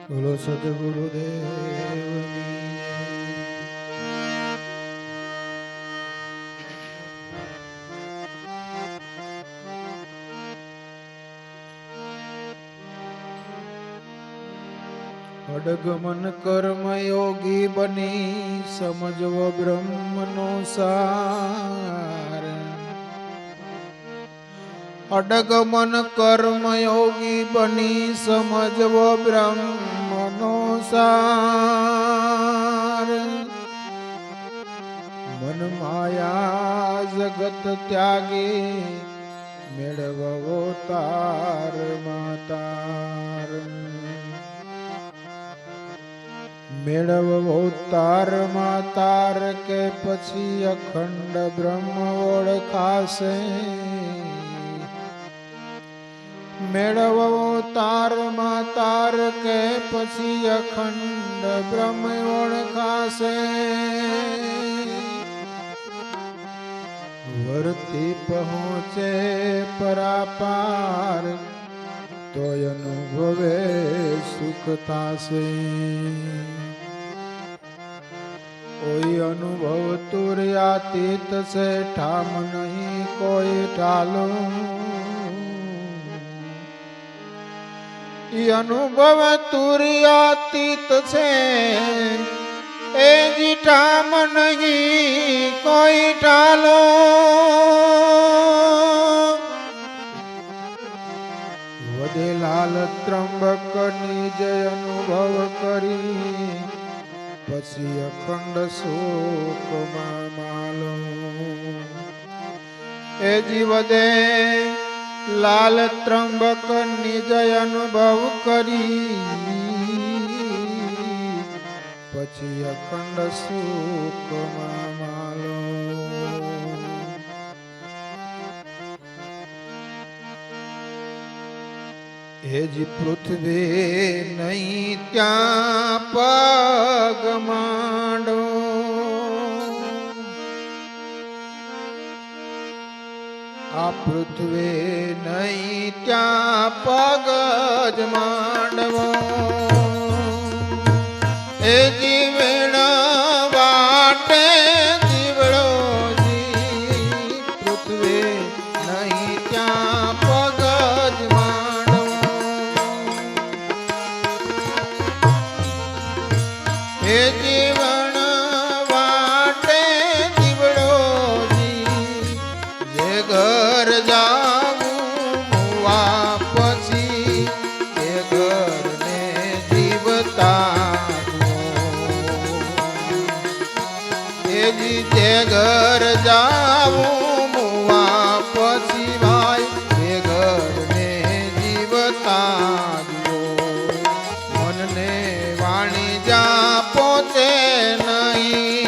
બોલો સદગુરુદેવ અડગમન કર્મ યોગી બની સમજવો બ્રહ્મનો સાર. અડગમન કર્મ યોગી બની સમજવો બ્રહ્મનો સાર. મન માયા જગત ત્યાગી મેળવવો તાર માતાર. મેળવવો તાર માતાર કે પછી અખંડ બ્રહ્મ ઓળખાશે. મેળવવો તાર માતાર કે પછી અખંડ બ્રહ્મ ઓળખાશે. વર્તી પહોંચે પરાપાર તોય અનુભવે સુખ થાશે. કોઈ અનુભવ તુર્યાતીત છે ઠામ નહીં કોઈ ટાલો. અનુભવ તુર્યાતીત છે એ જી ઠામ નહીં કોઈ ટાલો. વધે લાલ ત્રંબક નિજ અનુભવ કરી પછી અખંડ શોકમાં માલો. એ જીવદે લાલ ત્રંબક નિજ અનુભવ કરી પછી અખંડ શોકમાં માલો. હેજી પૃથ્વી નહીં ત્યાં પગ માંડો. આ પૃથ્વી નહીં ત્યાં પગ જ માંડવો. એ જીવણ વાટે જીવડો જી પૃથ્વી નહીં ત્યાં પગ જ માંડવો. એ જીવણ વાટે જીવડો જી જે ઘર જાવું મુવા પછી એ ઘરને જીવતા. જે ઘર જાવું મુવા પછી ભાઈ એ ઘરને જીવતા જુઓ. મનને વાણી જા પહોંચે નહીં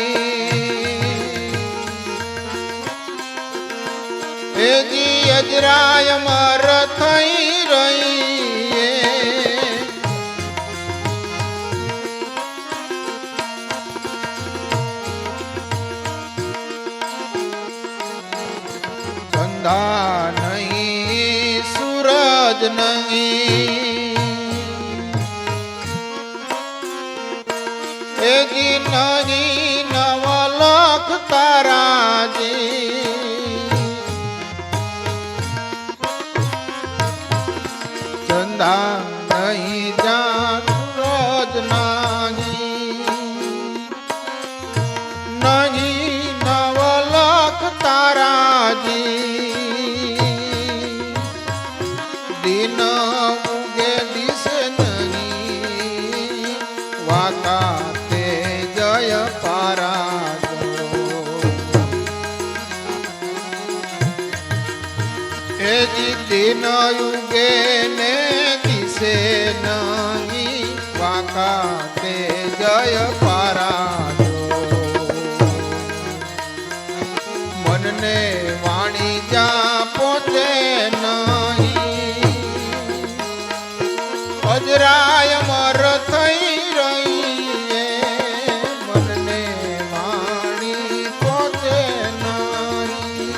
એ જી અજરાય મર થઈ રહી. ચંદા નહીં સૂરજ નહીં એ જી નહીં નવલખ તારાજી. ચંદા નહીં જાન સૂરજ નહીં નવલખ તારાજી. દિન ઉગે દિશે નહીં વાકા તે જય પારાજો. એ જી દિન ઉગે ને દિશે નહીં વાકા તે જય પારાજો. મનને વાણી જા પહોંચે નહીં અજરાય મર થઈ રહી. મનને વાણી પહોંચે નહીં.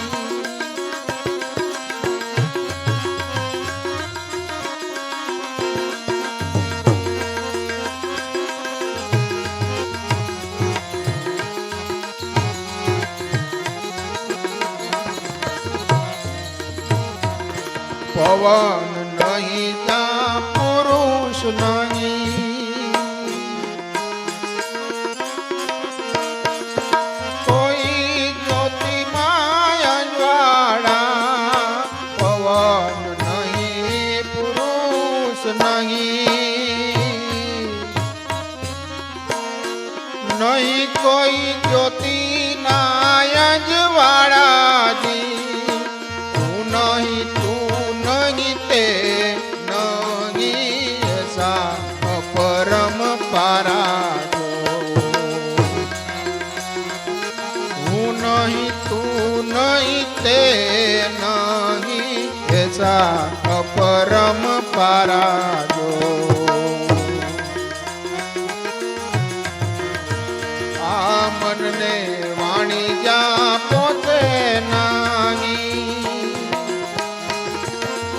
પવન નહીં ત્યાં પુરુષ નહીં કોઈ જ્યોતિમાં અજવાળા પવન નહીં પુરુષ નહીં નહીં કોઈ જ્યોતિ ના અજવાળાજી તું નહીં તે નહીં એસા અપરમ પારાજો હું નહીં તું નહીં તે નહીં એસા અપરમ પારાજો આ મનને વાણી જ્યાં પહોંચે નહીં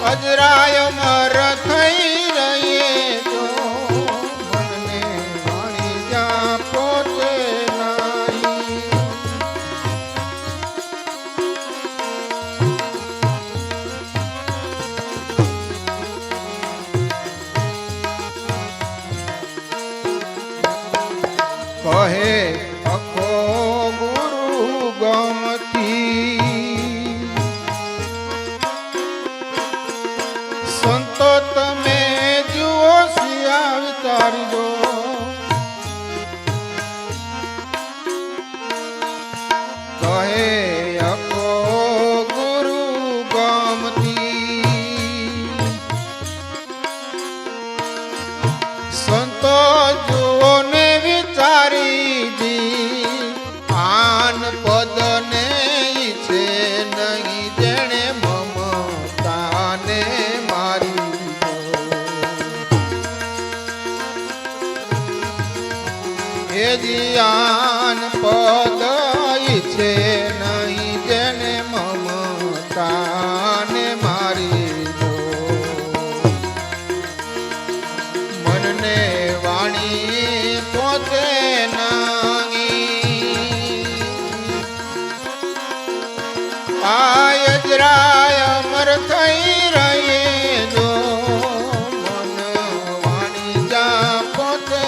અજરાય મર થઈ રહીએ જો મનને વાણી જ્યાં પહોંચે નહીં કહે અખો ગુરુ ગમતી સંતો તમે જુઓ સિયા વિચારજો કહે અખો ગુરુ ગમતી સંતો જુઓ ને વિચારીજી આન પદ ને છે નહીં જેણે મમતાને મારી એ જીયાન પદ છે નહીં જેને મમતાને મારી મનને વાણી પહોંચે અજરાય અમર થઈ રહીએ જો મન વાણી જા પહોંચે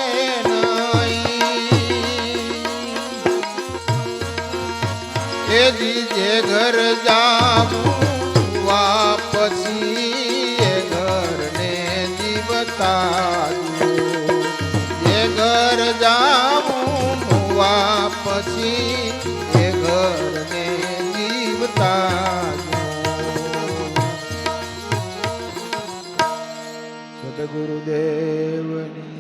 નહીં એ જે ઘર જાવું વાપસી એ ઘરને જીવતા જે ઘર જાવું વાપસી એ ઘરને સદગુરુદેવની